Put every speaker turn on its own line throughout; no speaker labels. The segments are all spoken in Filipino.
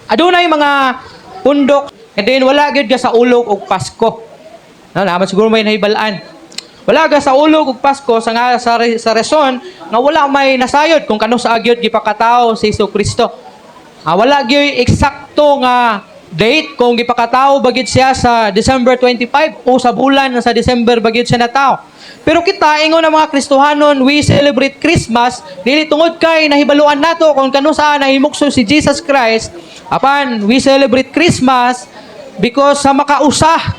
Adunay mga pundok, and then wala gyud ka sa ulog og Pasko. Naman siguro may nahibalaan. Wala ka sa ulog ug Pasko sa reson nga wala may nasayod kung kano sa agyod gipakatao si Jesucristo. Wala gyud eksakto nga date kung gipakatao bagid siya sa December 25 o sa bulan sa December bagid siya natao. Pero kita ingon ng mga Kristohanon, we celebrate Christmas dili tungod kay nahibaluan nato kung kano saan nahimukso si Jesus Christ. Apan we celebrate Christmas because sa makausah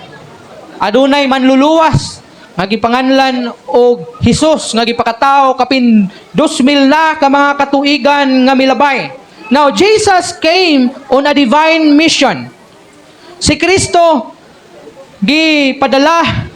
adunay manluluwas nga gipanganlan og Hesus nga gipakatao kapin 2000 na ka mga katuigan nga milabay. Now Jesus came on a divine mission. Si Kristo gipadala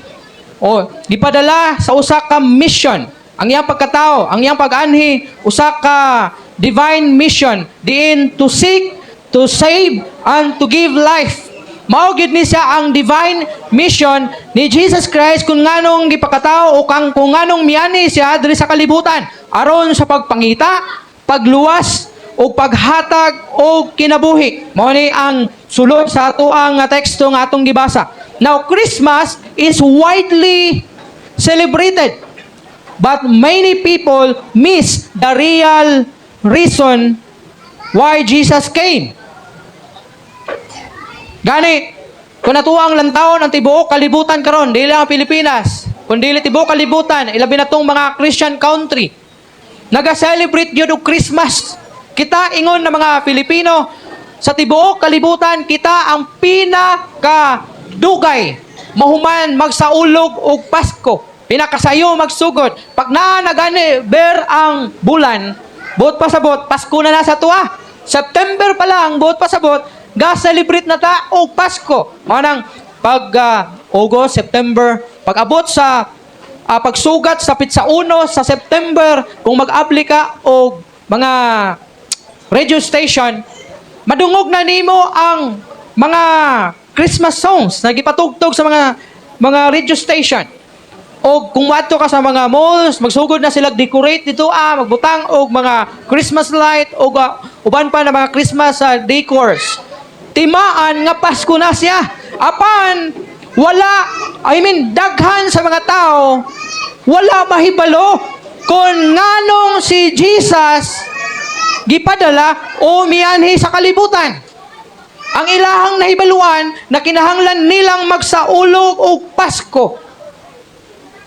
sa usa ka mission. Ang iyang pagkatao, ang iyang pag-anhi, usa ka divine mission diin to seek, to save, and to give life. Mao gid ni siya ang divine mission ni Jesus Christ kung nganong gipakatao o kung nganong miani siya diri sa kalibutan aron sa pagpangita, pagluwas o paghatag o kinabuhi. Mao ni ang sulod sa ato ang teksto nga atong gibasa. Now Christmas is widely celebrated, but many people miss the real reason why Jesus came. Gani, kung natuang lantawon ang tibuok kalibutan karon, dili lang ang Pilipinas, kundi dili tibuok kalibutan, ilabi na tong mga Christian country, naga-celebrate yun og Christmas. Kita ingon na mga Pilipino, sa tibuok kalibutan, kita ang pinaka-dugay, mahuman magsaulog og Pasko, pinakasayo magsugod. Pag nagani ber ang bulan, buot pasabot, Pasko na sa tuwa. September pa lang, buot pasabot, ga-celebrate na ta o Pasko. Manang pag August, September, pag-abot sa pagsugat sa pitsa 1 sa September, kung mag-apply ka o mga radio station, madungog na nimo ang mga Christmas songs na gipatugtog sa mga radio station. O kung wato ka sa mga malls, magsugod na sila decorate dito, magbutang og mga Christmas light o uban pa na mga Christmas decors. Timaan nga Pasko na siya. Apan, daghan sa mga tao, wala mahibalo kung nganong si Jesus gipadala o mianhi sa kalibutan. Ang ilahang nahibaluan na kinahanglan nilang magsaulog og Pasko.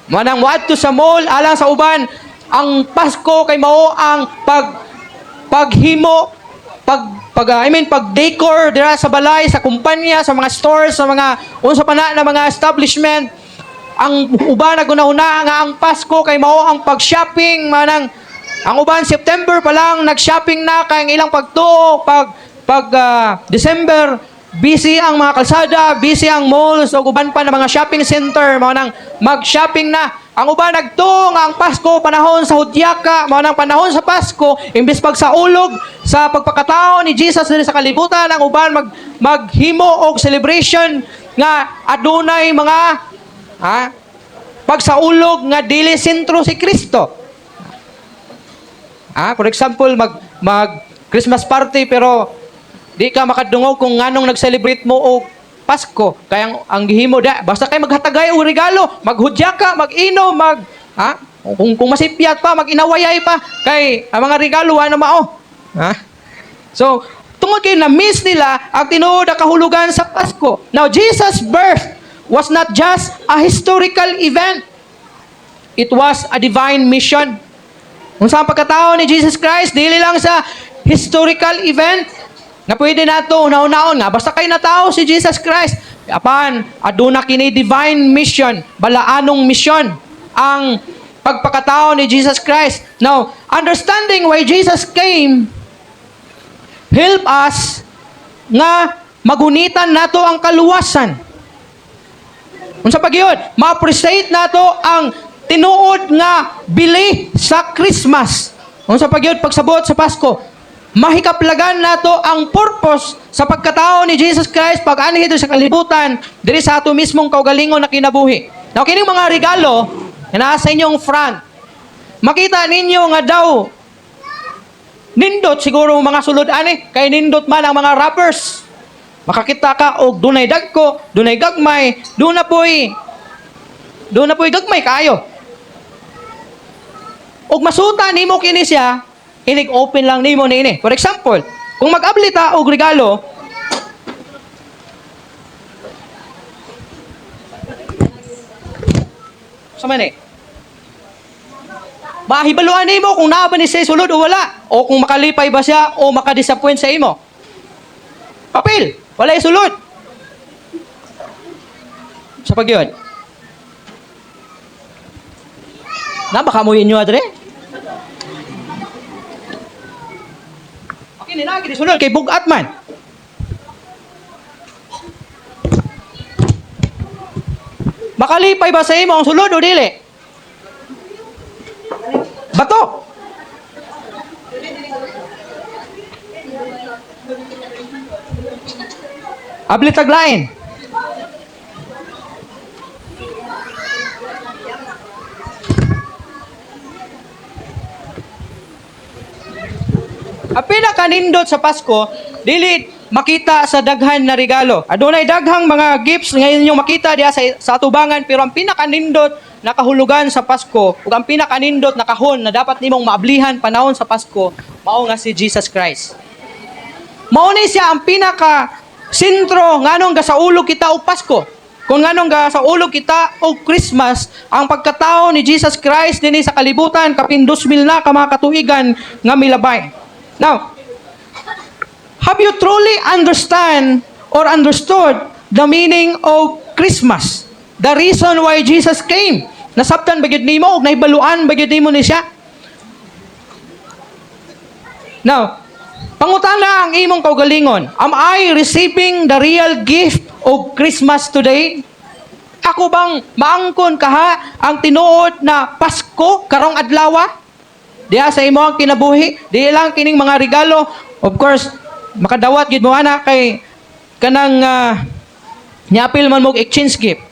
Manang wadto sa mall, alang sa uban, ang Pasko kay mao ang paghimo, pag-decor dira sa balay, sa kumpanya, sa mga stores, sa mga unsa pa na mga establishment. Ang uban naguna-una nga ang Pasko kay mao ang pag-shopping, manang ang uban September pa lang nag-shopping na kay ang ilang pagtuo, December busy ang mga kalsada, busy ang malls o uban pa na mga shopping center, manang mag-shopping na. Ang uban nagtuo nga ang Pasko panahon sa hudyaka, mao nang panahon sa Pasko imbes pagsaulog sa pagpakatao ni Jesus diri sa kalibutan, ang uban maghimo og celebration nga adunay mga pagsaulog nga dili sentro si Kristo. For example, mag Christmas party pero di ka makadungog kung nganong nag-celebrate mo og Pasko. Kaya ang gihimo basta kay maghatagay og regalo, maghudya ka, mag-inom, kung masipyat pa, mag-inawayay pa kay ang mga regalo na mao. So, tungod kay na-miss nila ang tinuod na kahulugan sa Pasko. Now, Jesus' birth was not just a historical event. It was a divine mission. Kung saan pagkatao ni Jesus Christ, dili lang sa historical event, nga pwede nato una-unaon nga basta kay natao si Jesus Christ. Apan aduna kini divine mission, balaanong mission ang pagpakatao ni Jesus Christ. Now, understanding why Jesus came help us nga magunitan nato ang kaluwasan. Unsa pa gyud? Ma-appreciate nato ang tinuod nga bili sa Christmas. Unsa pa gyud pagsabot sa Pasko? Mahikaplagan nato ang purpose sa pagkatao ni Jesus Christ pag-anhi sa kalibutan diri sa ato mismong kaugalingon na kinabuhi. Now, kining mga regalo na nasa inyong front, makita ninyo nga daw Nindot siguro mga sulod ani, kay nindot man ang mga rappers. Makakita ka og dunay dagko, dunay gagmay, doon na po'y gagmay kayo. Og masuta nimo kini siya, inig open lang nimo niini. For example, kung mag-abli ta og regalo, sa man mahibaluan nimo kung naa ba ni siya sulod o wala, o kung makalipay ba siya o makadisappoint sa imo. Papel, wala sulod. Sa pagyon. Na baka mo inyo adre? Okay, ninagi di sulod kay bugat man. Makalipay ba sa imo ang sulod o dili? Bato. Abli taglain. Ang pinakanindot sa Pasko, dili makita sa daghan na regalo. Adunay daghang mga gifts ngayon yung makita diya sa atubangan, pero ang pinakanindot na kahulugan sa Pasko, ug ang pinakanindot na kahon na dapat nimong maablihan panahon sa Pasko, mao nga si Jesus Christ. Mao ni siya ang pinaka sentro nganong gasaulog kita og Pasko. Kung nganong gasaulog kita og Christmas, ang pagkatao ni Jesus Christ dinhi sa kalibutan kapin 2000 na ka mga katuigan nga milabay. Now, have you truly understood the meaning of Christmas? The reason why Jesus came? Nasabtan ba gyud nimo ug nahibaluan ba gyud nimo ni siya? Now, pangutana ang imong kaugalingon. Am I receiving the real gift of Christmas today? Ako bang maangkon kaha ang tinuod na Pasko karong adlaw? Diya sa imo ang kinabuhi, di lang kining mga regalo. Of course, makadawat gid mo ana kay kanang niapil man mo exchange gift.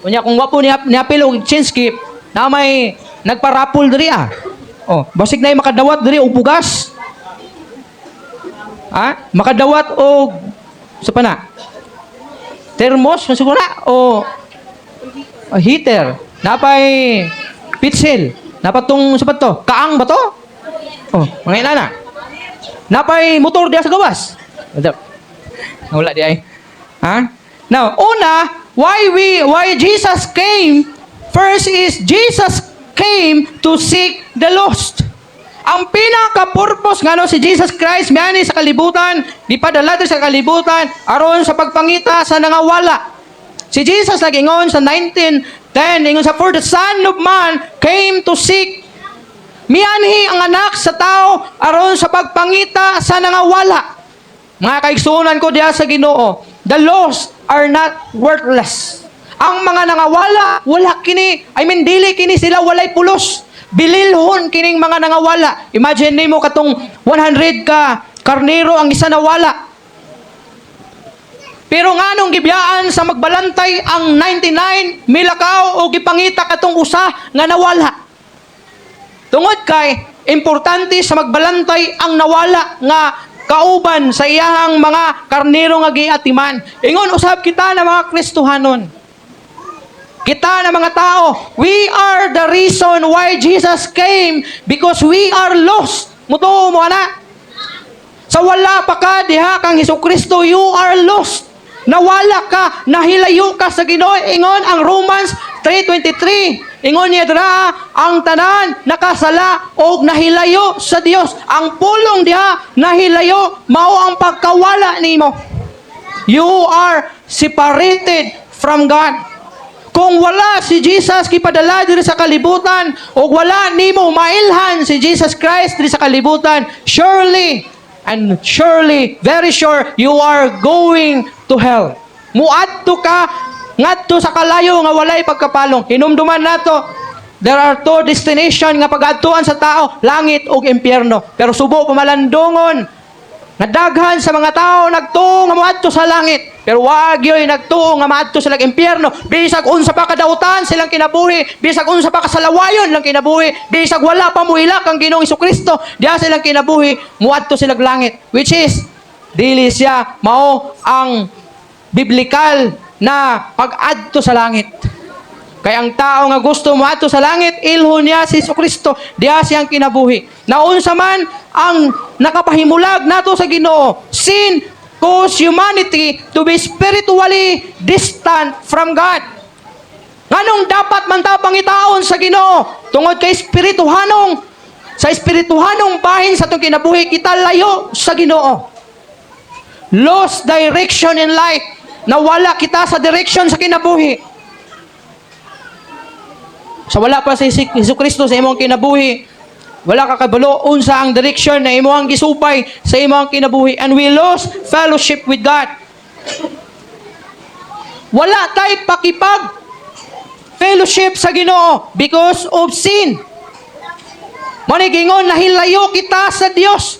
Unya kung wapo niapil og exchange gift, na may nagparapol diri Oh, basig na makadawat diri og bugas. Makadawat og sa pana. Thermos siguro na o heater, napay pitsil. Napatong sapat to? Kaang ba to? Oh, mga ilana. Napay motor diya sa gawas. Wala di ay. Now, una, why Jesus came? First is Jesus came to seek the lost. Ang pinaka-purpose ngano si Jesus Christ miani sa kalibutan, di padala sa kalibutan aron sa pagpangita sa nangawala. Si Jesus nagingon sa 19:10, ingon sa for the Son of Man came to seek. Mianhi ang anak sa tao aron sa pagpangita sa nangawala. Mga kaigsunan ko diya sa Ginoo, the lost are not worthless. Ang mga nangawala, wala kini, dili kini sila walay pulos. Bililhon kining mga nangawala. Imagine nimo katong 100 ka karnero ang isa nawala. Pero nganong gibiyaan sa magbalantay ang 99 milakaw o gipangita katong usa nga nawala. Tungod kay importante sa magbalantay ang nawala nga kauban sa iyahang mga karnero nga giatiman. Ingon usab kita na mga Kristohanon. Kita na mga tao, we are the reason why Jesus came because we are lost. Mutuo mo ana. Sa wala pa ka diha kang Hesukristo, you are lost. Nawala ka, nahilayo ka sa Ginoo. Ingon ang Romans 3:23. Ingon niya dira, ang tanan nakasala o nahilayo sa Dios. Ang pulong diha nahilayo mao ang pagkawala nimo. You are separated from God. Kung wala si Jesus gipadala diri sa kalibutan o wala nimo mailhan si Jesus Christ diri sa kalibutan, surely and surely, very sure, you are going to hell. Muadto ka ngadto sa kalayo nga walay pagkapalong. Hinumduman nato, there are two destination nga pag-adtuan sa tao, langit ug impyerno. Pero subo pamalandongon Nadaghan sa mga tao nagtuo nga moadto sa langit, pero wag yoy nagtuo nga maadto sila sa impyerno. Bisag unsa pa kadautan silang kinabuhi, bisag unsa pa kasalawayon lang kinabuhi, bisag wala pa muilak ang Ginoong Hesukristo, diha silang kinabuhi, muadto sila sa langit, which is dili siya mao ang biblikal na pag-adto sa langit. Kaya ang tao nga gusto mo ato sa langit, ilhon niya si Jesucristo, diya siyang kinabuhi. Naunsa man ang nakapahimulag nato sa Ginoo, sin cause humanity to be spiritually distant from God. Nganong dapat man ta pangitaon sa Ginoo tungod kay sa espirituhanong bahin sa itong kinabuhi, kita layo sa Ginoo. Lost direction in life. Nawala kita sa direction sa kinabuhi. Sa wala pa si Jesucristo sa imong kinabuhi, wala ka kabalo unsa ang direction na imong gisupay sa imong kinabuhi, and we lost fellowship with God. Wala tay pakipag fellowship sa Ginoo because of sin. Manigingon nahilayo kita sa Dios.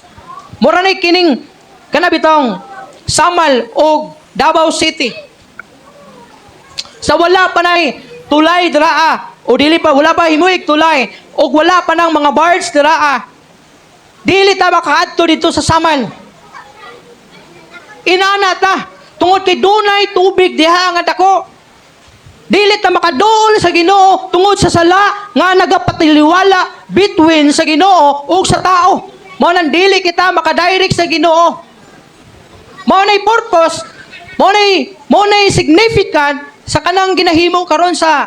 Mura na kining kanabitong Samal o Davao City. Sa wala pa nay tulay draa o dili pa wala pa himuig tulay o wala pa nang mga bars draa, dili ta makaadto dito sa Samal. Inana ta tungod kay dunay tubig diha nga dako. Dili ta makaduol sa Ginoo tungod sa sala nga nagapatiliwala between sa Ginoo ug sa tao. Mao nang dili kita makadirect sa Ginoo. Mao nay purpose, mao nay significant sa kanang ginahimo karon sa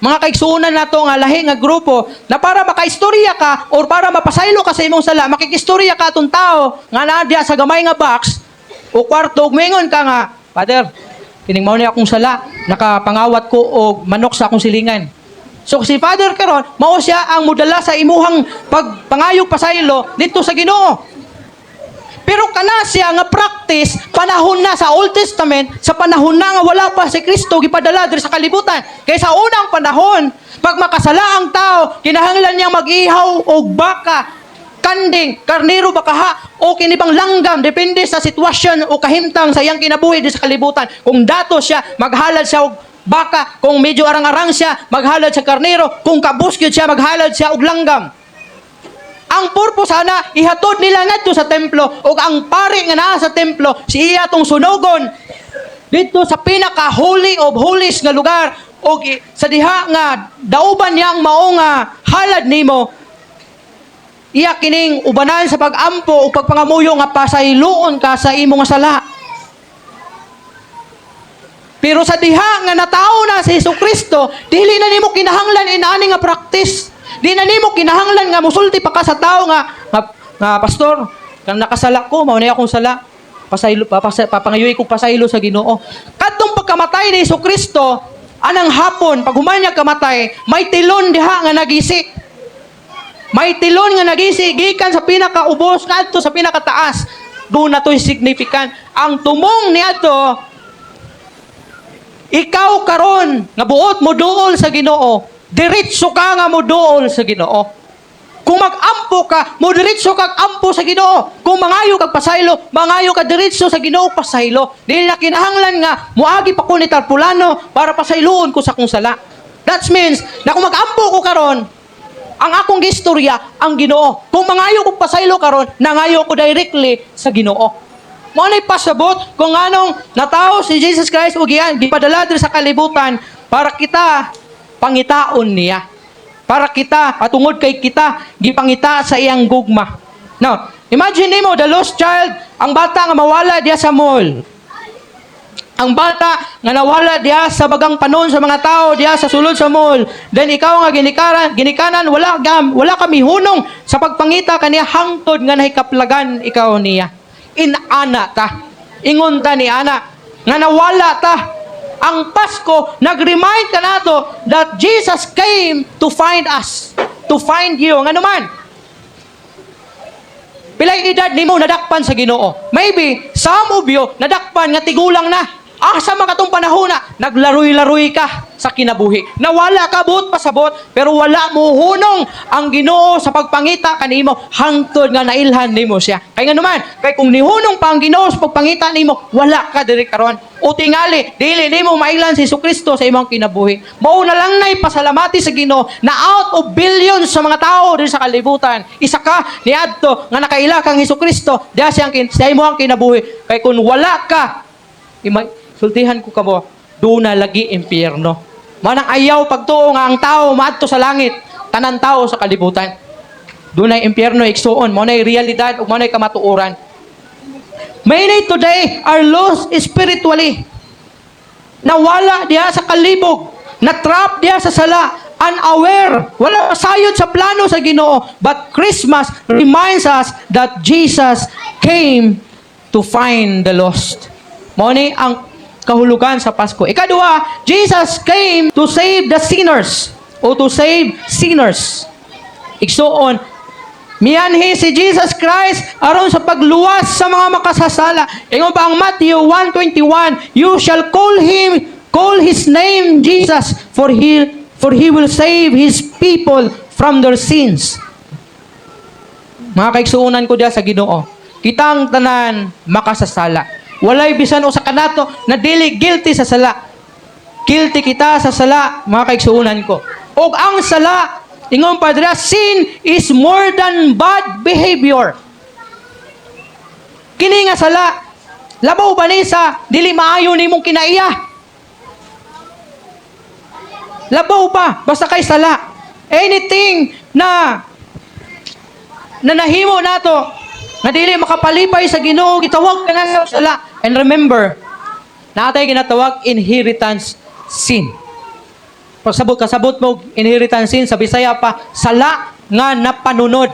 mga kaigsuonan nato nga lahi nga grupo, na para makaistorya ka or para mapasaylo ka sa imong sala, makikistorya ka atong tao nga nadya sa gamay nga box o kwarto ug mingon ka nga, Father, kining mao ni akong sala, nakapangawat ko og manok sa akong silingan. So si Father karon mao siya ang mudala sa imuhang pagpangayog pasaylo dito sa Ginoo. Pero kana siya nga practice panahon na sa Old Testament, sa panahon na nga wala pa si Kristo gipadala diri sa kalibutan. Kaya sa unang panahon, pag makasala ang tao, kinahanglan niyang mag-ihaw og baka, kanding, karnero, bakaha, o kinibang langgam, depende sa sitwasyon o kahimtang sa iyang kinabuhi diri sa kalibutan. Kung dato siya, maghalad siya og baka, kung medyo arang-arang siya, maghalad siya karnero, kung kabuskid siya, maghalad siya og langgam. Ang purpose sana, ihatod nila ngadto sa templo, o ang pari nga naa sa templo, siya tong sunogon dito sa pinaka-holy of holies nga lugar, o sa diha nga dauban niyang mao nga halad nimo, iya kining ubanan sa pag-ampo o pagpangamuyo nga pasayloon ka sa imo nga sala. Pero sa diha nga natao na si Jesucristo, dili na nimo kinahanglan inaani nga practice. Di na nimo kinahanglan nga musulti pa ka sa tao nga pastor, kang nakasala ko, mao na akong sala. Pasaylo papangayoy ko pasaylo sa Ginoo. Kadtong pagkamatay ni Jesucristo, anang hapon pag human niya kamatay, may tilon diha nga nagisi. May tilon nga nagisi gikan sa pinakaubos ngadto sa pinakataas. Do na to'y significant. Ang tumong niadto, ikaw karon nga buot mo duol sa Ginoo, diretso ka nga mo duol sa Ginoo. Kung mag-ampo ka, mo diretso kag ampo sa Ginoo. Kung mangayo kag pasaylo, mangayo ka diretso sa Ginoo pasaylo. Dili na kinahanglan nga muagi pa ko ni tarpulano para pasayloon ko sa kong sala. That means na kung mag-ampo ko karon, ang akong gistorya ang Ginoo. Kung mangayo ko pasaylo karon, nangayo ko directly sa Ginoo. Mo nay pasabot kung anong natao si Jesus Christ ug iyan gipadala diri sa kalibutan para kita pangitaon niya. Para kita, patungod kay kita, gipangita sa iyang gugma. Now, imagine mo, the lost child, ang bata nga mawala diya sa mall. Ang bata nga nawala diya sa bagang panon sa mga tao, diya sa sulod sa mall. Then ikaw nga ginikanan, wala kami hunong sa pagpangita kaniya hangtod nga nahikaplagan ikaw niya. Inana ta. Ingon ta ni ana. Nga nawala ta. Ang Pasko, nag-remind ka nato that Jesus came to find us. To find you. Nga naman. Pilay edad ni mo nadakpan sa Ginoo. Maybe, some of you, nadakpan nga tigulang na. Asa makatong panahon na naglaroy-laroy ka sa kinabuhi. Nawala ka buot pasabot, pero wala mo hunong ang Ginoo sa pagpangita kanimo hangtod nga nailhan nimo siya. Kay nga naman, kay kung nihunong pa ang Ginoo sa pagpangita nimo, wala ka diri karon. O tingali, dili nimo mailhan si Jesucristo sa imong kinabuhi. Mao na lang nay pasalamati sa Ginoo na out of billions sa mga tao diri sa kalibutan, isa ka niadto nga nakaila kang Jesucristo, diha siyang sa imong kinabuhi. Kay kung wala ka, sultihan ko kamo, doon na lagi impyerno. Manang ayaw pagtuo nga ang tao maadto sa langit, tanan tao sa kalibutan. Doon na impyerno igsuon, mo na realidad ug mo na kamatuoran. Many today are lost spiritually. Nawala diha sa kalibog, na-trap diha sa sala, unaware, wala sayod sa plano sa Ginoo. But Christmas reminds us that Jesus came to find the lost. Mo ni ang kahulugan sa Pasko. Ikaduha, Jesus came to save the sinners o to save sinners. Igsuon, miyanhi si Jesus Christ aron sa pagluwas sa mga makasasala. Ingon pa ang Matthew 1:21, you shall call his name Jesus, for he will save his people from their sins. Mga kaigsuunan ko diya sa Ginoo, kitang tanan makasasala. Walay bisan usa kanato na dili guilty sa sala. Guilty kita sa sala, mga kaigsuunan ko. Og ang sala, ingon pa dira, sin is more than bad behavior. Kini nga sala, labaw ba ni sa dili maayo nimong kinaiya? Labaw pa, basta kay sala. Anything na nahimo nato, na dili makapalipay sa Ginoo, gitawag ka na sa sala. And remember, natay ginatawag inheritance sin. Pag kasabot mo inheritance sin, sa Bisaya pa, sala nga napanunod.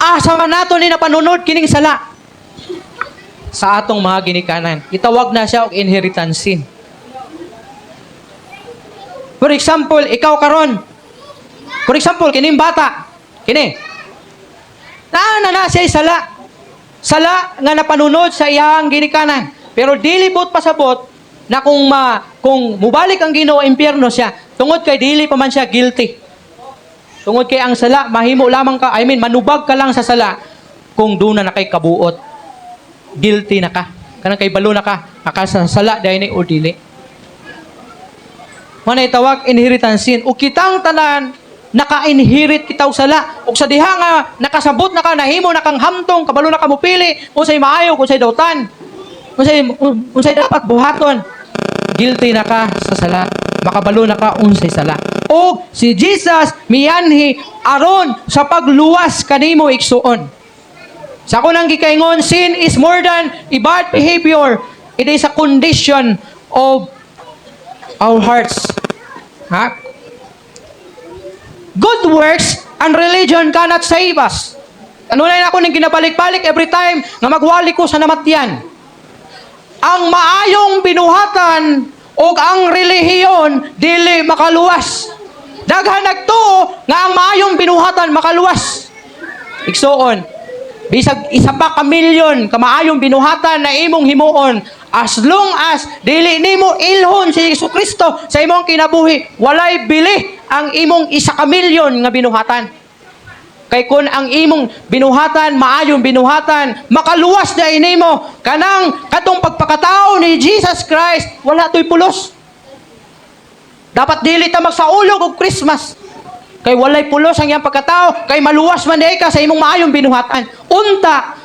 Asa man nato ni napanunod kining sala? Sa atong mga ginikanan. Itawag na siya og inheritance sin. For example, ikaw karon. For example, kining bata. Kini. Na siya sala. Sala nga napanunod sa iyang ginikanan. Pero dili bot pasabot na kung mubalik ang Ginoo impyerno siya, tungod kay dili pa man siya guilty. Tungod kay ang sala mahimo lamang ka, manubag ka lang sa sala kung doon na kay kabuot. Guilty na ka. Kanang kay balo na ka, nakasasala dahil ni o dili. Manay tawag inheritance sin. O kitang tanan naka-inherit kitaw sala. O sa diha nga nakasabot na ka, nahimo na kang hamtong, kabalo na ka mupili, unsay maayo, unsay dawtan, unsay dapat buhaton. Guilty na ka sa sala. Makabalo na ka unsay sala. O si Jesus miyanhi aron sa pagluwas kanimo igsuon. Sa kunang gikaingon, sin is more than a bad behavior. It is a condition of our hearts. Ha? Good works and religion cannot save us. Kanunay na ako ning ginabalik-balik every time nga magwali ko sa namatyan. Ang maayong binuhatan o ang relihiyon dili makaluwas. Daghan nagtuo nga ang maayong binuhatan makaluwas. Igsuon, bisag isa pa ka milyon ka maayong binuhatan na imong himuon, as long as dili nimo ilhon si Jesucristo sa imong kinabuhi, walay bili ang imong isa ka milyon nga binuhatan. Kay kun ang imong binuhatan, maayong binuhatan, makaluwas na nimo kanang katong pagpakatao ni Jesus Christ, wala to'y pulos. Dapat dili ta magsaulog og Christmas. Kay walay pulos ang iyang pagkatao, kay maluwas man ka sa imong maayong binuhatan. Unta,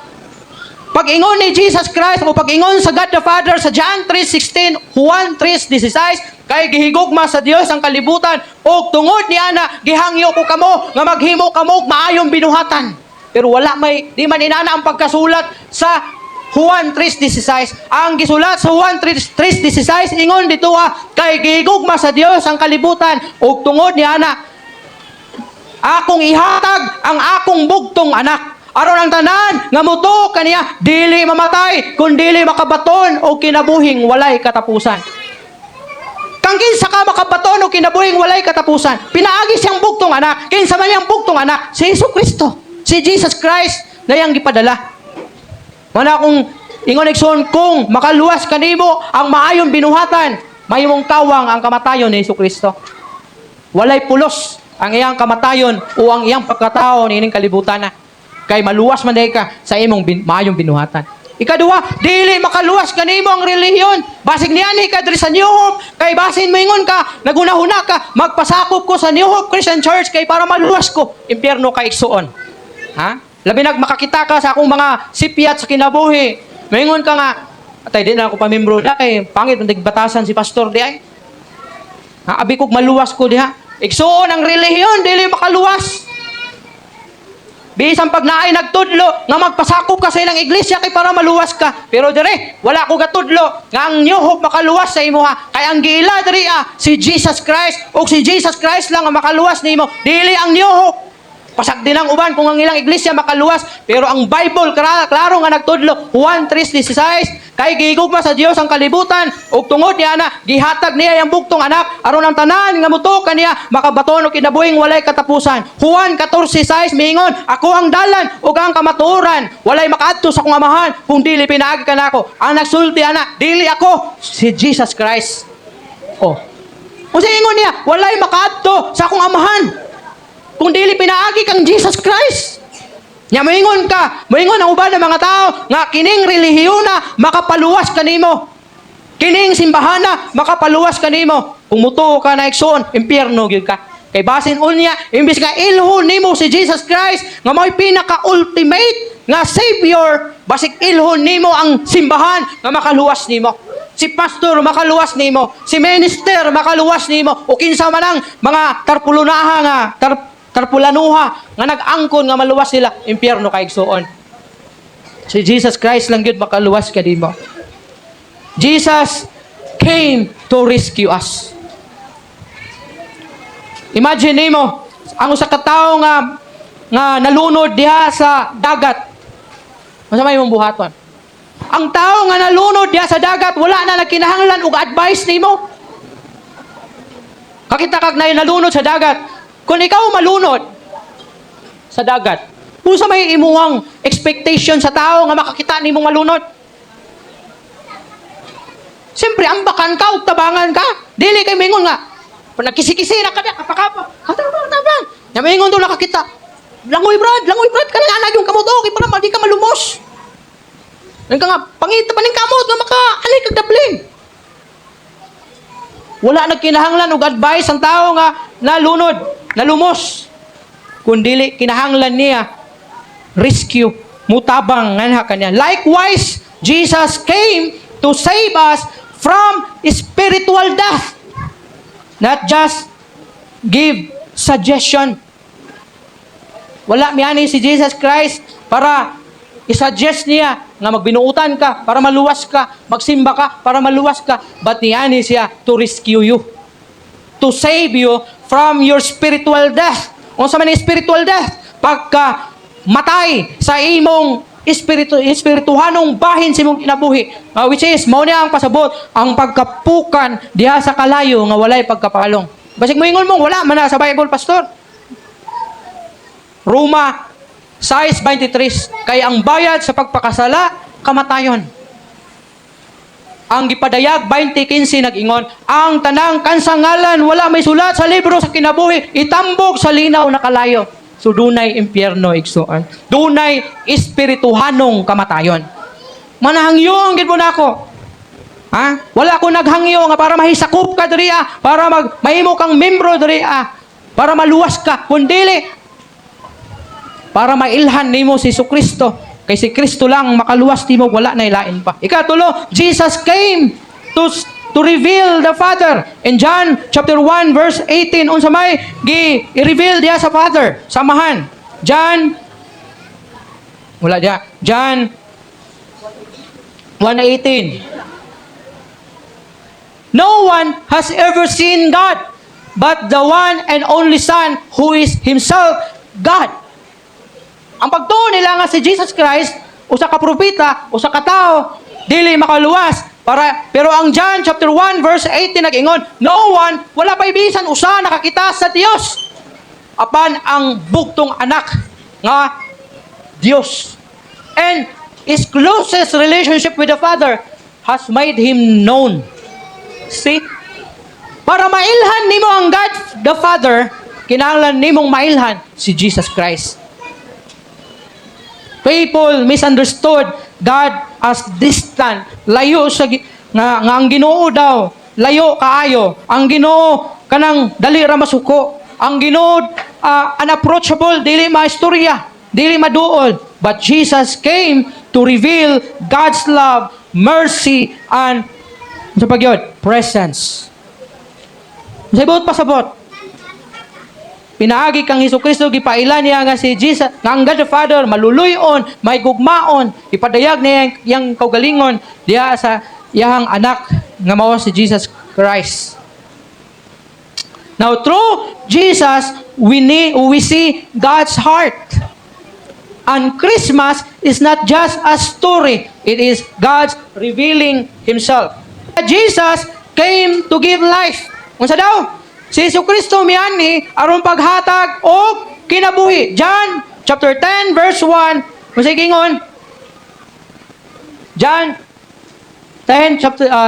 pag-ingon ni Jesus Christ o pag-ingon sa God the Father sa John 3:16, Juan 3:16, kay gihigugma sa Dios ang kalibutan o tungod ni ana gihangyo ko kamo nga maghimo kamo og maayong binuhatan. Pero wala di man inana ang pagkasulat sa Juan 3:16. Ang gisulat sa Juan 3:16 ingon dito kay gihigugma sa Dios ang kalibutan o tungod ni ana akong ihatag ang akong bugtong anak. Aron ang tanan nga muto kaniya dili mamatay kun dili makabaton o kinabuhing walay katapusan. Kang kinsa ka makabaton o kinabuhing walay katapusan, pinaagi siyang bugtong anak. Kinsa man yang bugtong anak? Si Jesucristo, si Jesus Christ na yang gipadala. Mana kung Ingon igsoon kung makaluwas kanimo ang maayong binuhatan, mahimong kawang ang kamatayon ni Jesucristo. Walay pulos ang iyang kamatayon o ang iyang pagkatao niining kalibutan na. Kay maluwas man day ka sa imong maayong binuhatan. Ikaduha, dili makaluwas kanimo ang relihiyon. Basig niani ka diri sa New Hope, kay basin moingon ka, nagunahuna ka, magpasakop ko sa New Hope Christian Church kay para maluwas ko. Impyerno ka igsuon. Ha? Labi nag makakita ka sa akong mga sipyat sa kinabuhi. Moingon ka nga, atay di na ako pamembro da kay pangit ang batasan si pastor di ay. Ha, abi kog maluwas ko diha. Igsuon ang relihiyon dili makaluwas. Bisan pag naay nagtudlo nga magpasakop ka sa ilang iglesia kay para maluwas ka. Pero dire, wala ko gatudlo nga ang New Hope makaluwas sa imo ha. Kay ang giila diri si Jesus Christ o si Jesus Christ lang ang makaluwas nimo. Dili ang New Hope. Pasag din ang uban kung ang ilang iglesia makaluwas, pero ang Bible klaro nga nagtudlo, Juan 3:16, kay gihigugma sa Dios ang kalibutan ug tungod niya na gihatag niya ang bugtong anak aron ang tanan nga mutukan niya makabaton og kinabuhing walay katapusan. Juan 14:6 miingon, ako ang dalan ug ang kamatuoran, walay makaadto sa akong amahan kung dili pinaagi kanako. Ang nagsulti ana, dili ako, si Jesus Christ. Oh. Kasi ingon niya, walay makaadto sa akong amahan kung dili pinaagi kang Jesus Christ. Nya moingon ka, moingon ang uban ng mga tao nga kining relihiyon na makapaluwas kanimo. Kining simbahana makapaluwas kanimo. Kung mutuo ka na igsoon, impyerno gyud ka. Kay basin unya, imbis nga ilhon nimo si Jesus Christ nga mo'y pinaka-ultimate nga Savior, basig ilhon nimo ang simbahan nga makaluwas nimo. Si pastor makaluwas nimo, si minister makaluwas nimo, o kinsa man ang mga tarpulunaha nga tarpulanuha nga nag-angkon nga maluwas sila, impyerno kay igsuon. Si Jesus Christ lang gyud makaluwas kadimo. Jesus came to rescue us. Imagine nimo ang usa ka tawo nga nalunod diha sa dagat. Unsa may imong buhaton? Ang tawo nga nalunod diha sa dagat, wala na nagkinahanglan og advice nimo. Kakita kag nalunod sa dagat. Kung ikaw malunod sa dagat, unsa may imuhang expectation sa tao nga makakita nimong malunod? Siyempre, ambakan ka o tabangan ka. Dili kay mingon nga. Nagkisi-kisi na ka na, kapakapa. Katabang. Mingon doon nakakita. Langoy brad, ka na nga yung kamot. Okay, para di ka malumos. Nang ka nga, pangita pa ng kamot nga maka-alay kag dabling. Wala nagkinahanglan og advice ang tao nga nalunod, nalumos. Kundili kinahanglan niya rescue, mutabang nga kanya. Likewise, Jesus came to save us from spiritual death. Not just give suggestion. Wala miyani si Jesus Christ para i-suggest niya nga magbinuutan ka para maluwas ka, magsimba ka para maluwas ka, but niyani siya to rescue you, to save you from your spiritual death. Unsa man ang spiritual death? Pagka matay sa imong espirituhanong bahin sa imong kinabuhi, which is mao niya ang pasabot ang pagkapukan diha sa kalayo nga walay pagkapalong. Basig moingon mo wala man na sa Bible, pastor. Roma 6:23, kay ang bayad sa pagpakasala kamatayon. Ang gipadayag 20:15 nag-ingon, ang tanang kansangalan wala may sulat sa libro sa kinabuhi, itambok sa linaw na kalayo. So dunay impyerno igsuon. Dunay espirituhanong kamatayon. Manahangyong gid mo nako. Ha? Wala ko naghangyo nga para mahisakop ka diri para mahimo kang membro diri para maluwas ka. Kundili para mailhan nimo si Jesucristo. Kay si Kristo lang makaluwas nimo, wala na ilain pa. Ikatulo, Jesus came to reveal the Father. In John chapter 1 verse 18, unsa may i-reveal diya sa Father, samahan. John 1:18. No one has ever seen God, but the one and only Son who is Himself God. Ang pagtuo nila nga si Jesus Christ, usa ka propeta, usa ka tao, dili makaluwas. Pero ang John chapter 1 verse 18 nag-ingon, no one, wala pa bisan usa nakakita sa Dios apan ang bugtong anak nga Dios. And his closest relationship with the Father, has made him known. See? Para mailhan nimo ang God the Father, kinahanglan nimong mailhan si Jesus Christ. People misunderstood God as distant, layo sa nga ang Ginoo daw, layo kaayo. Ang Ginoo kanang dali ra masuko. Ang Ginoo unapproachable, dili maistorya, dili maduol. But Jesus came to reveal God's love, mercy, and sa pagyod, presence. Sabot pasabot. Pinaagi kang Hesukristo gipailan niya nga si Jesus, nga ang God the Father maluluyon, may gugmaon, ipadayag niya yang kaugalingon diya sa iyang anak nga mao si Jesus Christ. Now through Jesus, we see God's heart. And Christmas is not just a story, it is God's revealing Himself. Jesus came to give life. Unsa daw? Si Jesucristo miani aron paghatag og kinabuhi. John chapter 10 verse 1. Unsa gingon? John 10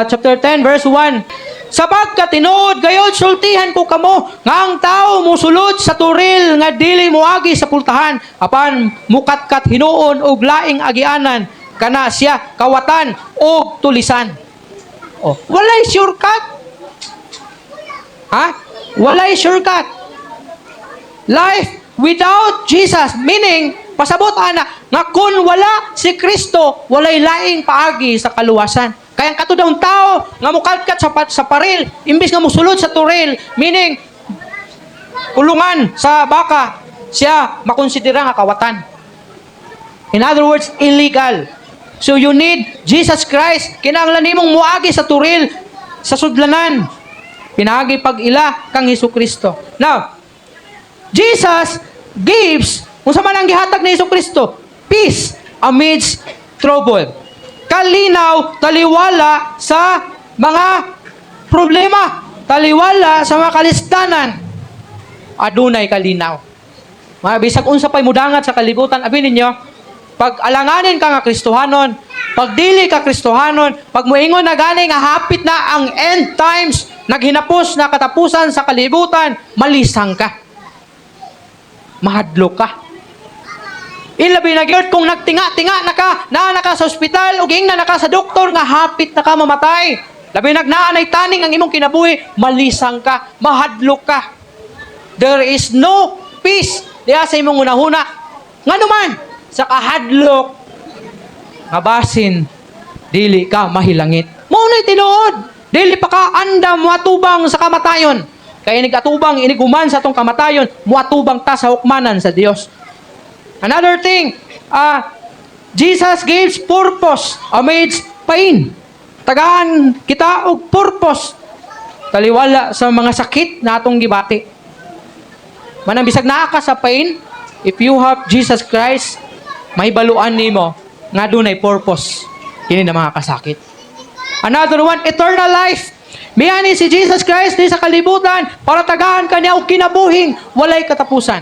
chapter 10 verse 1. Sapagkat tinuod gayud sultihan ko kamo nga ang tao mosulod sa turil nga dili moagi sa pultahan apan mukatkat hinuon og laing agianan kana siya kawatan og tulisan. Oh, walay shortcut. Ha? Walay shortcut. Life without Jesus, meaning, pasabot ana, nga kung wala si Kristo, walay laing paagi sa kaluwasan. Kaya ang katudang tao, nga mukalkat sa paril, imbis nga musulod sa turil, meaning, kulungan sa baka, siya makonsidera nga kawatan. In other words, illegal. So you need Jesus Christ. Kinahanglan nimong muagi sa turil, sa sudlanan. Pinagi pag-ila kang Hesukristo. Now, Jesus gives, kung sa man ang gihatag ni Hesukristo, peace amidst trouble. Kalinaw, taliwala sa mga problema. Taliwala sa mga kalistanan. Adunay kalinaw. Mga bisag unsa pa'y mudangat sa kalibutan, abin ninyo, pag alanganin ka nga Kristohanon, pag dili ka Kristohanon, pag muingon na gani nga hapit na ang end times, naghinapos na katapusan sa kalibutan, malisang ka. Mahadlok ka. Ilabi na gyud kung nagtinga-tinga na ka sa ospital ug ingna na ka sa doktor nga hapit na ka mamatay. Labi nagnaanay taning ang imong kinabuhi, malisang ka, mahadlok ka. There is no peace diha sa imong unahuna. Nganuman sa kahadlok nga basin dili ka mahilangit. Mao nay tinuod. Dili pa ka andam muatubang sa kamatayon. Kaya inig-atubang iniguman sa atong kamatayon, muatubang ta sa hukmanan sa Dios. Another thing, Jesus gives purpose amidst pain. Tagaan kita og purpose. Taliwala sa mga sakit na atong gibati. Manang bisag naa ka sa pain, if you have Jesus Christ, mahibaluan nimo nga dunay purpose kini na mga kasakit. Another one, eternal life. Miyani si Jesus Christ ni sa kalibutan para tagaan kaniya og kinabuhing walay katapusan.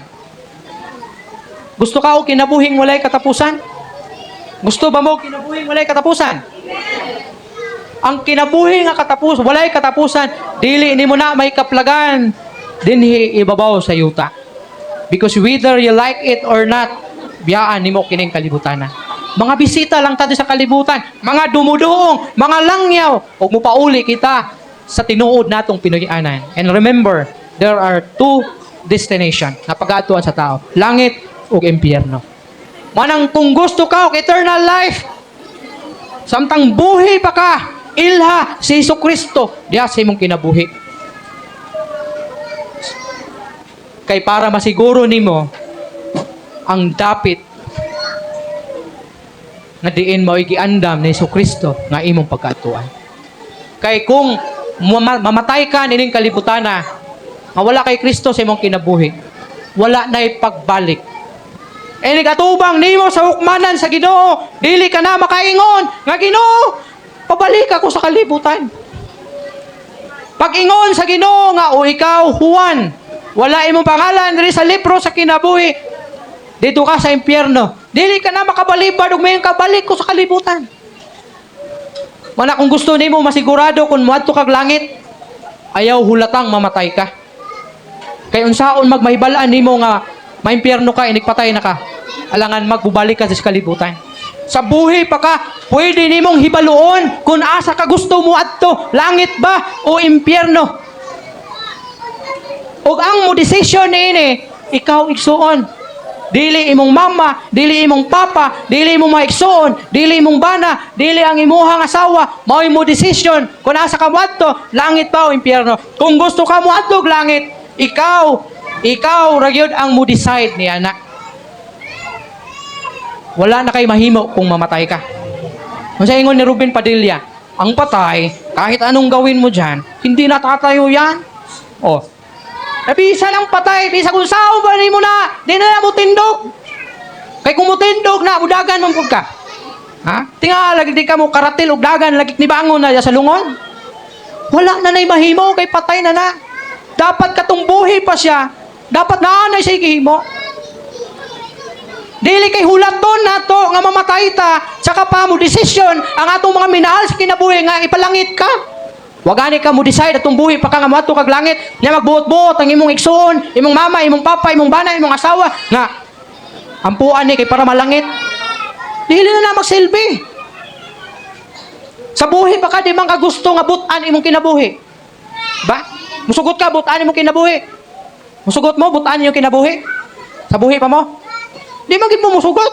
Gusto ka og kinabuhing walay katapusan? Gusto ba mo kinabuhing walay katapusan? Ang kinabuhi nga walay katapusan, dili nimo na may kaplagan dinhi ibabaw sa yuta. Because whether you like it or not, biyaan nimo kining kalibutan. Mga bisita lang tayo sa kalibutan, mga dumuduong, mga langyaw, ug mupauli kita sa tinuod natong Pinoyanan. And remember, there are two destination na pag-aatuan sa tao, langit ug impyerno. Manang kung gusto ka og eternal life, samtang buhi pa ka, ilha si Jesucristo diha sa imong kinabuhi. Kay para masiguro nimo ang dapit nga diin mao giandam ni Jesucristo nga imong pagkatuan. Kay kung mamatay ka nining kalibutan na nga wala kay Kristo sa imong kinabuhi, wala na'y pagbalik. Nigatubang nimo sa hukmanan sa Ginoo, dili ka na makaingon nga Ginoo, pabalik ako sa kalibutan. Pag-ingon sa Ginoo nga o ikaw Juan, wala imong pangalan diri sa libro sa kinabuhi, dito ka sa impyerno. Dili ka na makabalibad ug mayon kabalik ko sa kalibutan. Mana kung gusto nimo masigurado kung moadto kag langit, ayaw hulatang mamatay ka. Kay unsaon magmahibalaan nimo nga maimpyerno ka inikpatay na ka. Alangan magbubalik ka sa kalibutan. Sa buhi pa ka, pwede nimong hibaluon kung asa ka gusto mo adto, langit ba o impyerno. Ug ang mo decision niini, ikaw igsuon. Dili imong mama, dili imong papa, dili imong maigsuon, dili imong bana, dili ang imuhang asawa, mao mo decision kung asa ka moadto, langit ba o impyerno. Kung gusto ka moadto langit, ikaw ra gyud ang mo decide ni anak. Wala na kay mahimo kung mamatay ka. Kung sa ingon ni Ruben Padilla, ang patay, kahit anong gawin mo dyan, hindi natatayo yan. Oh, nabisa lang patay, bisa kung sao ba ni mo na, di na mo tindog. Kay kung mo tindog na, udagan mong ka. Ha? Tinga, lagi di ka mo karatil, udagan, lagi ni bangon na sa lungon. Wala na na'y mahimo, kay patay na na. Dapat katong buhi pa siya, dapat naanay siya ikihimo. Dili kay hulaton nato nga mamatay ta, saka pa mo desisyon ang atong mga minahal sa kinabuhi nga ipalangit ka. Wagani ka mo decide atong buhi pa ka nga moadto kag langit, nya magbuot-buot ang imong igsoon, imong mama, imong papa, imong bana, imong asawa nga ampuan ni kay para malangit. Dili na magsilbi. Sa buhi pa ka di man ka gusto nga butan imong kinabuhi. Ba? Musugot ka butan imong kinabuhi. Musugot mo butan imong kinabuhi. Sa buhi pa mo. Di man gid mo musugot.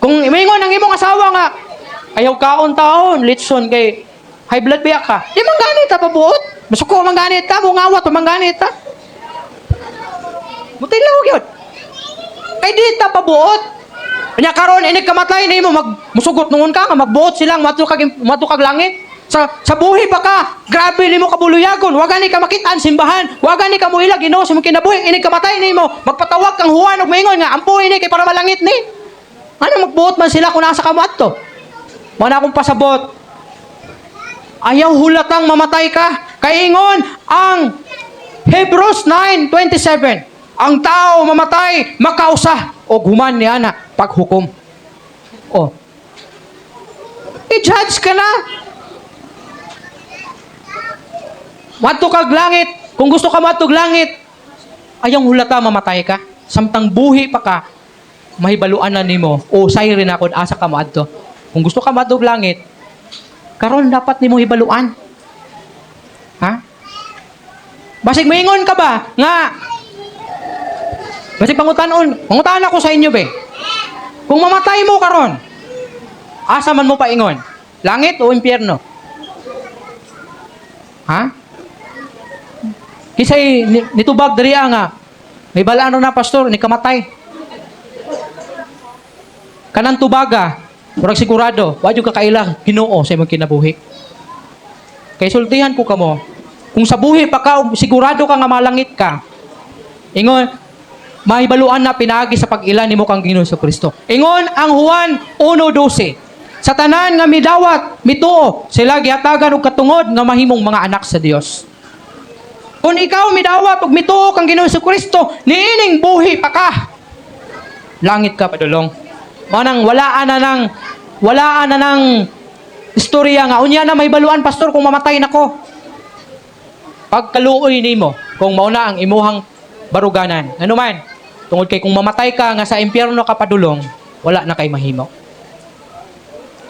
Kung imingon ang imong asawa nga ayaw kaon taon, litson kay high blood biya ka. Di man ganit ta pabuot. Masuko man ganit ta, mo ngawat man ganit ta. Mutilaw gyud. Kay di ta pabuot. Nya karon ini kamatay nimo musugot nungon ka nga magbuot silang matukag langit. Sa buhi pa ka, grabe nimo kabuluyagon, wa gani ka makita ang simbahan, wa gani ka muilag Ginoo sa imong kinabuhi, ini kamatay nimo, magpatawag kang Juan ug moingon nga ampuhi ni kay para malangit ni. Ano magbuot man sila kung nasa kamo adto? Mana akong pasabot. Ayaw hulatang mamatay ka. Kay ingon ang Hebrews 9:27. Ang tao mamatay makausa og human niya na paghukom. Oh. I-judge ka na. Madto kag langit. Kung gusto ka madtog langit, ayaw hulata mamatay ka. Samtang buhi pa ka, mahibaluan na nimo. O say rin ako asa ka madto. Kung gusto ka madtog langit, karon dapat nimo hibaluan. Ha? Basig moingon ka ba nga basig pangutan-on ako sa inyo be. Kung mamatay mo karon, asa man mo paingon? Langit o impyerno? Ha? Kisay nitubag diri nga may balaan na pastor ni kamatay. Kanang tubaga, murag sigurado, wa jud ka kaila Ginoo sa imong kinabuhi. Kay sultihan ko kamo, kung sa buhi pa ka sigurado ka nga malangit ka. Ingon, mahibaluan na pinaagi sa pag-ila nimo kang Ginoo sa Kristo. Ingon ang Juan 1:12. Sa tanan nga midawat, mituo, sila gihatagan og katungod nga mahimong mga anak sa Dios. Kung ikaw midawat og mituo kang Ginoo sa Kristo, niining buhi pa ka. Langit ka padulong. Manang walaan na nang istorya nga unya na may baluan pastor kung mamatay nako. Pagkaluoy nimo kung mauna ang imuhang baruganan. Ano man, tungod kay kung mamatay ka nga sa impyerno ka padulong, wala na kay mahimo.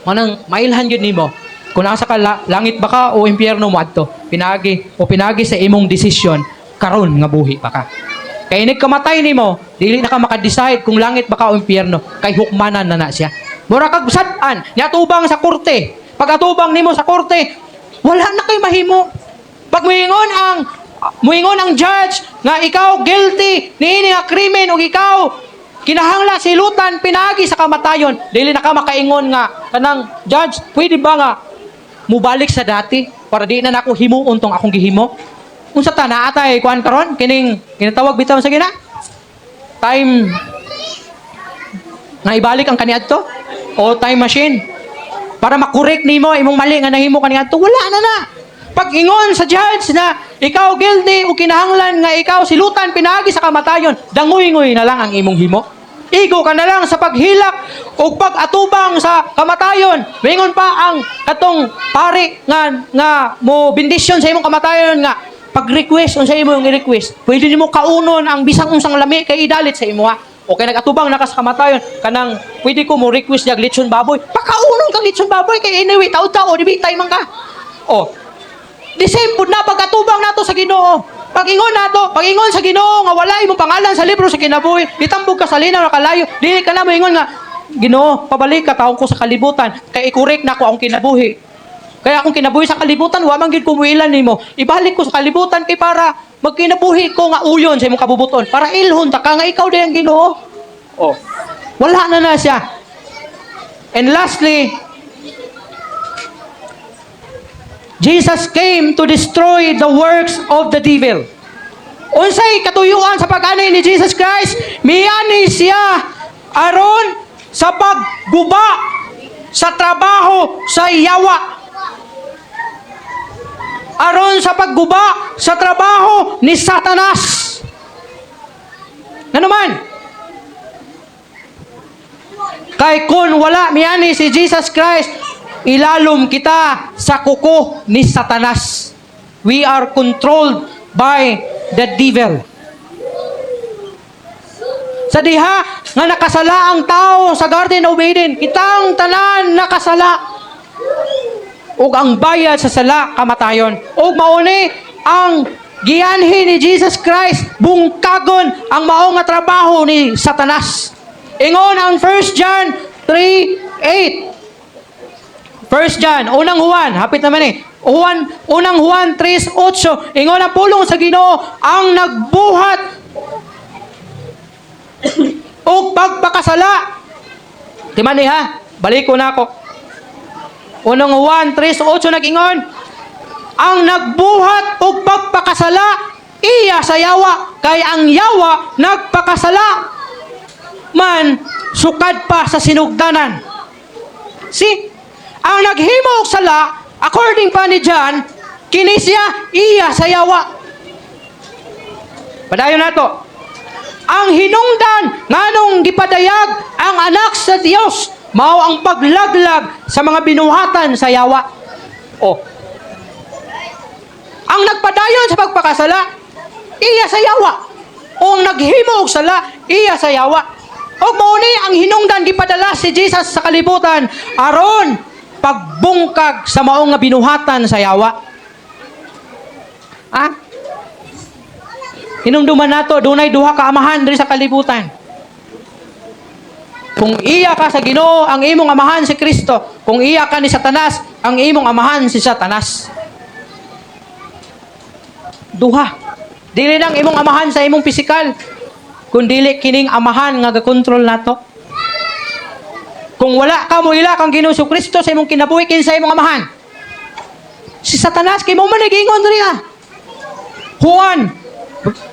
Manang mailhan gyud nimo kung nasa ka langit ba ka o impyerno mo adto. Pinagi sa imong desisyon karon nga buhi pa ka. Kay inig kamatay nimo, dili na ka maka-decide kung langit ba ka o impyerno, kay hukmanan na siya. Mura kag sad-an, niatubang sa korte. Pag atubang nimo sa korte, wala na kay mahimo. Pag muingon ang judge nga ikaw guilty niini nga krimen ug ikaw kinahanglan silutan pinagi sa kamatayon, dili na ka makaingon nga kanang judge, pwede ba nga mubalik sa dati para di na nako himuon tong akong gihimo? Unsa ta naa tay kuan karon kining kinatawag bitaw sa gina? Time nga ibalik ang kaniadto o time machine para makorek nimo imong mali nga nahimo kaniadto, wala na. Pag ingon sa judge na ikaw guilty o kinahanglan nga ikaw silutan pinagi sa kamatayon, dangoy-ngoy na lang ang imong himo. igo ka na lang sa paghilak o pag-atubang sa kamatayon. Mingon pa ang katong pari nga mo bendisyon sa imong kamatayon nga pag-request unsa imong i-request. Pwede nimo kaunon ang bisang unsang lami kay idalit sa imo ha. O kay nagatubang na ka sa kamatayon kanang pwede ko mo request jag lechon baboy. Pakaunon kang lechon baboy kay anyway taud-taud di bitay man ka. O the same pud na pag-atubang nato sa Ginoo. Pag-ingon sa Ginoo nga wala imong pangalan sa libro sa kinabuhi, itambog ka sa linaw na kalayo, dili ka na moingon nga Ginoo, pabalik ka taong ko sa kalibutan, kay i-correct na ko akong kinabuhi. Kaya akong kinabuhi sa kalibutan, wa man gid ko muilan nimo. Ibalik ko sa kalibutan kay para magkinabuhi ko nga uyon sa imong kabubuton, para ilhon ta ka nga ikaw di ang Ginoo. Oh. Wala na siya. And lastly, Jesus came to destroy the works of the devil. Unsay katuyuan sa pag-anay ni Jesus Christ? Miyani siya aron sa pagguba sa trabaho sa yawa. Aron sa pagguba sa trabaho ni Satanas. Ano man? Kay kun wala miyani si Jesus Christ, ilalom kita sa kuko ni Satanas. We are controlled by the devil. Sa diha nga nakasala ang tao sa Garden of Eden, kitang tanan nakasala. Ug ang bayad sa sala kamatayon. Ug mauni ang gianhi ni Jesus Christ bungkagon ang mao nga trabaho ni Satanas. Ingon ang 1 John 3:8. 1 John, unang Juan, hapit naman unang Juan 3:8. Ingon ang pulong sa Ginoo ang nagbuhat o pagpakasala. Timani ha, balik ko na ako. Unang Juan 3:8 nag-ingon, ang nagbuhat o pagpakasala iya sa yawa, kay ang yawa nagpakasala man sukad pa sa sinugdanan. See? Ang naghimo og sala, according pa ni John, kini siya iya sa yawa. Padayon nato. Ang hinungdan nganong gipadayag ang anak sa Dios mao ang paglaglag sa mga binuhatan sa yawa. Oh. Ang nagpadayon sa pagpakasala, iya sa yawa. O ang naghimo og sala, iya sa yawa. O mauni ang hinungdan gipadala si Jesus sa kalibutan aron pagbungkag sa maong nga binuhatan sa yawa. Ha? Hinumduman nato dunay duha ka amahan diri sa kalibutan. Kung iya ka sa Ginoo, ang imong amahan si Kristo. Kung iya ka ni Satanas, ang imong amahan si Satanas. Duha. Dili nang imong amahan sa imong pisikal, kundili kining amahan nga gakontrol nato. Kung wala ka mo ila kang Ginoo Kristo sa imong kinabuhi kinsa imong amahan. Si Satanas kay mo man nagingon riya. Juan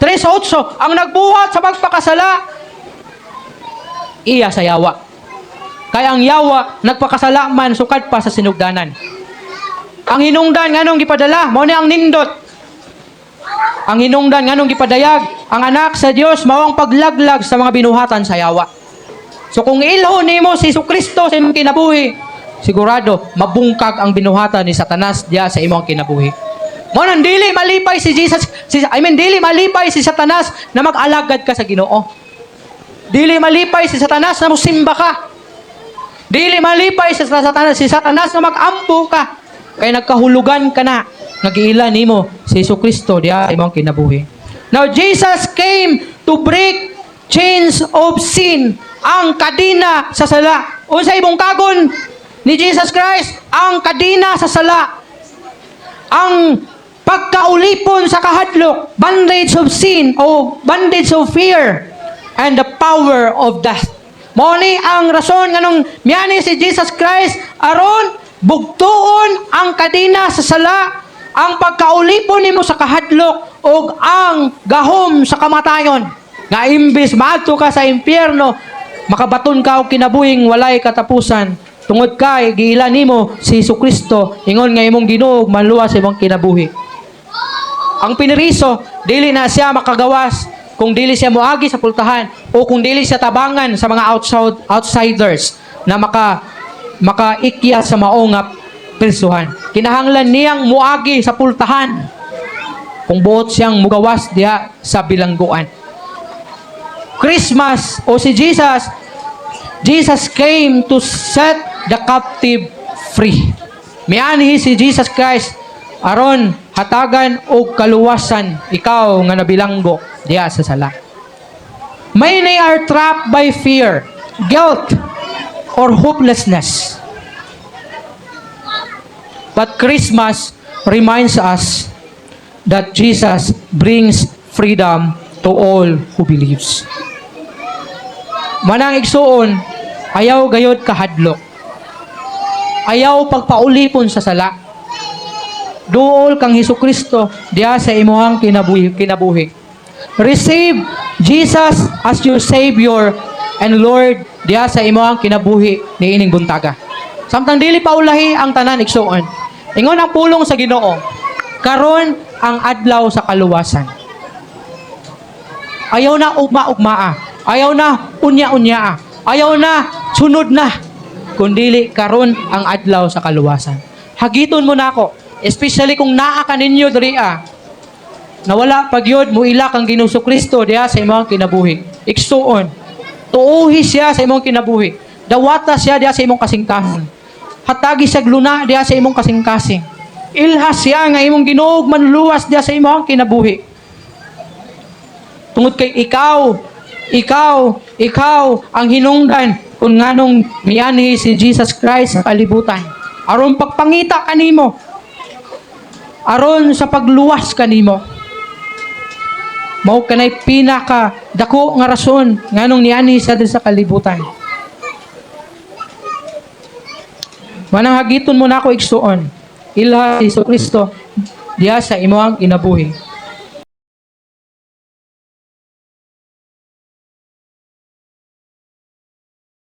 3:8 ang nagbuhat sa pagpakasala iya sa yawa. Kaya ang yawa nagpakasala man sukad pa sa sinugdanan. Ang hinungdan nganong gipadala mao ni ang nindot. Ang hinungdan nganong gipadayag ang anak sa Dios mao ang paglaglag sa mga binuhatan sa yawa. So kung ilhon nimo si Kristo sa imong kinabuhi, sigurado mabungkag ang binuhatan ni Satanas diya sa imong kinabuhi. Mo nang dili malipay si dili malipay si Satanas na mag-alagad ka sa Ginoo. Dili malipay si Satanas na musimba ka. Dili malipay si Satanas na mag-ampo ka. Kay nagkahulugan ka na. Nagiila nimo si Kristo diya sa imong kinabuhi. Now Jesus came to break chains of sin, ang kadina sa sala. Unsa ibong kagon ni Jesus Christ? Ang kadina sa sala. Ang pagkaulipon sa kahadlok, bondage of sin o bondage of fear and the power of death. Mao ni ang rason nganong miyani si Jesus Christ aron bugtuon ang kadina sa sala, ang pagkaulipon nimo sa kahadlok ug ang gahom sa kamatayon. Nga imbis maadto ka sa impyerno, makabaton ka og kinabuhing walay katapusan. Tungod kay giila nimo si Kristo, ingon nga imong Ginoo manluwas sa imong kinabuhi. Ang piniriso, dili na siya makagawas kung dili siya moagi sa pultahan o kung dili siya tabangan sa mga outsiders na makaikya sa maong prisuhan. Kinahanglan niyang muagi sa pultahan kung buot siyang mugawas diha sa bilangguan. Christmas o si Jesus came to set the captive free. Mianhi si Jesus Christ aron hatagan og kaluwasan ikaw nga nabilanggo diha sa sala. Many are trapped by fear, guilt, or hopelessness. But Christmas reminds us that Jesus brings freedom to all who believes. Manang igsuon, ayaw gayod kahadlok. Ayaw pagpaulipon sa sala. Duol kang Hesukristo diha sa imuhang kinabuhi. Receive Jesus as your Savior and Lord diha sa imuhang kinabuhi niining buntaga. Samtang dili pa ulahi ang tanan igsuon. Ingon ang pulong sa Ginoo. Karon ang adlaw sa kaluwasan. Ayaw na ugma-ugmaa. Ayaw na unya-unya. Ayaw na sunod na. Kundili karon ang adlaw sa kaluwasan. Hagiton mo na ako. Especially kung naa ka ninyo diriya. Nawala pagyod mo ila kang Ginoo Kristo diha sa imong kinabuhi. Igsuon. Tuuhi siya sa imong kinabuhi. Dawata siya diha sa imong kasingkasing. Hatagi siya luna diha sa imong kasing-kasing. Ilhas siya nga imong Ginoo manluwas diha sa imong kinabuhi. Tungod kay ikaw ang hinungdan kung nganong mianhi si Jesus Christ sa kalibutan. Aron pagpangita kanimo. Aron sa pagluwas kanimo. Mao kanay pinaka dako nga rason nganong nianhi sa kalibutan. Manang hagiton mo na ako igsuon. Ilha si Kristo diha sa imong kinabuhi.